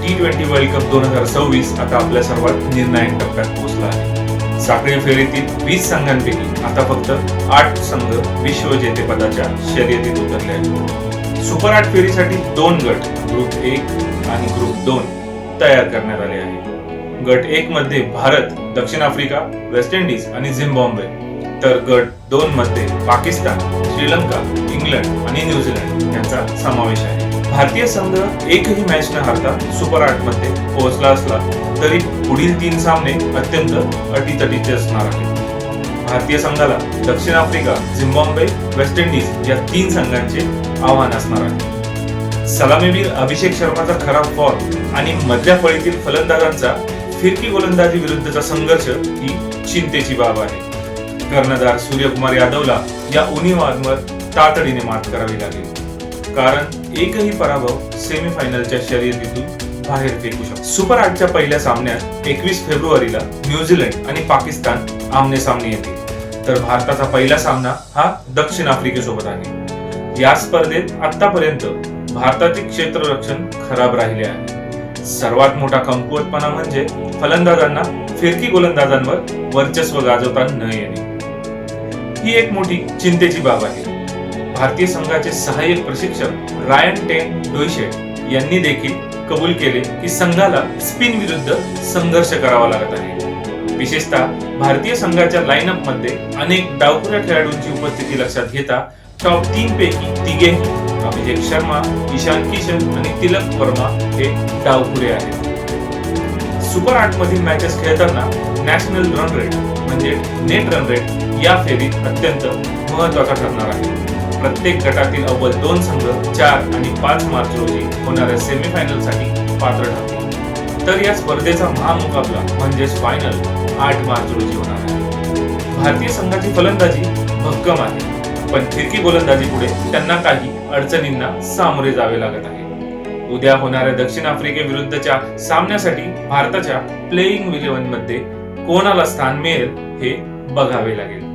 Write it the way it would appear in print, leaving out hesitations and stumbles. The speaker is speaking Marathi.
T20 वर्ल्ड कप 2026 आता आपल्या सर्वात निर्णायक टप्प्यात पोहोचला आहे. साखळी फेरीतील 20 संघांपैकी आता फक्त 8 संघ विश्वजेतेपदाच्या शर्यतीत उतरले आहेत. सुपर 8 फेरीसाठी 2 गट ग्रुप 1 आणि ग्रुप 2 तयार करण्यात आले आहेत. गट 1 मध्ये भारत, दक्षिण आफ्रिका, वेस्ट इंडिज आणि झिम्बाब्वे, तर गट 2 मध्ये पाकिस्तान, श्रीलंका, इंग्लंड आणि न्यूझीलंड यांचा समावेश आहे. भारतीय संघ एकही मॅच न हारता सुपर 8 मध्ये पोहोचला असला तरी पुढील 3 सामने अत्यंत अटीतटीचे असणार आहेत. भारतीय संघाला दक्षिण आफ्रिका, झिम्बाब्वे, वेस्ट इंडिज या 3 संघांचे आव्हान असणार आहे. सलामीवीर अभिषेक शर्माचा खराब फॉर्म आणि मधल्या फळीतील फलंदाजांचा फिरकी गोलंदाजी विरुद्धचा संघर्ष ही चिंतेची बाब आहे. कर्णधार सूर्यकुमार यादवला या उणीवांवर तातडीने मात करावी लागेल, कारण एकही पराभव सेमीफायनलच्या शर्यतीतून बाहेर फेकू शकतो. सुपर 8च्या पहिल्या सामन्यात 21 फेब्रुवारीला न्यूझीलंड आणि पाकिस्तान आमने सामने येतील, तर भारताचा पहिला सामना हा दक्षिण आफ्रिकेसोबत आहे. या स्पर्धेत आतापर्यंत भारतातील क्षेत्ररक्षण खराब राहिले आहे. सर्वात मोठा कमकुवतपणा म्हणजे फलंदाजांना फिरकी गोलंदाजांवर वर्चस्व गाजवता न येणे. ही एक मोठी चिंतेची बाब आहे. भारतीय संघाचे सहाय्यक प्रशिक्षक रायन टेन डोइशेट यांनी देखील कबूल केले की संघाला स्पिन विरुद्ध संघर्ष करावा लागत आहे. विशेषतः भारतीय संघाच्या लाईनअप मध्ये अनेक डावखुऱ्या खेळाडूंची उपस्थिती लक्षात घेता टॉप 3 पैकी तिघे अभिषेक शर्मा, ईशान किशन आणि तिलक वर्मा हे डावखुरे आहेत. सुपर 8 मधील मॅचेस खेळताना नॅशनल रन रेट म्हणजे नेट रन रेट या फेरीत अत्यंत महत्त्वाचा ठरणार आहे. प्रत्येक गटातील अव्वल 2 संघ 4 आणि 5 मार्च रोजी होणाऱ्या सेमीफायनलसाठी पात्र ठरतील, तर या स्पर्धेचा महामुकाबला म्हणजेच फायनल 8 मार्च रोजी होणार आहे. भारतीय संघाची फलंदाजी भक्कम आहे, पण फिरकी गोलंदाजी पुढे त्यांना काही अडचणींना सामोरे जावे लागत आहे. उद्या होणाऱ्या दक्षिण आफ्रिकेविरुद्धच्या सामन्यासाठी भारताच्या प्लेइंग 11 मध्ये कोणाला स्थान मिळेल हे बघावे लागेल.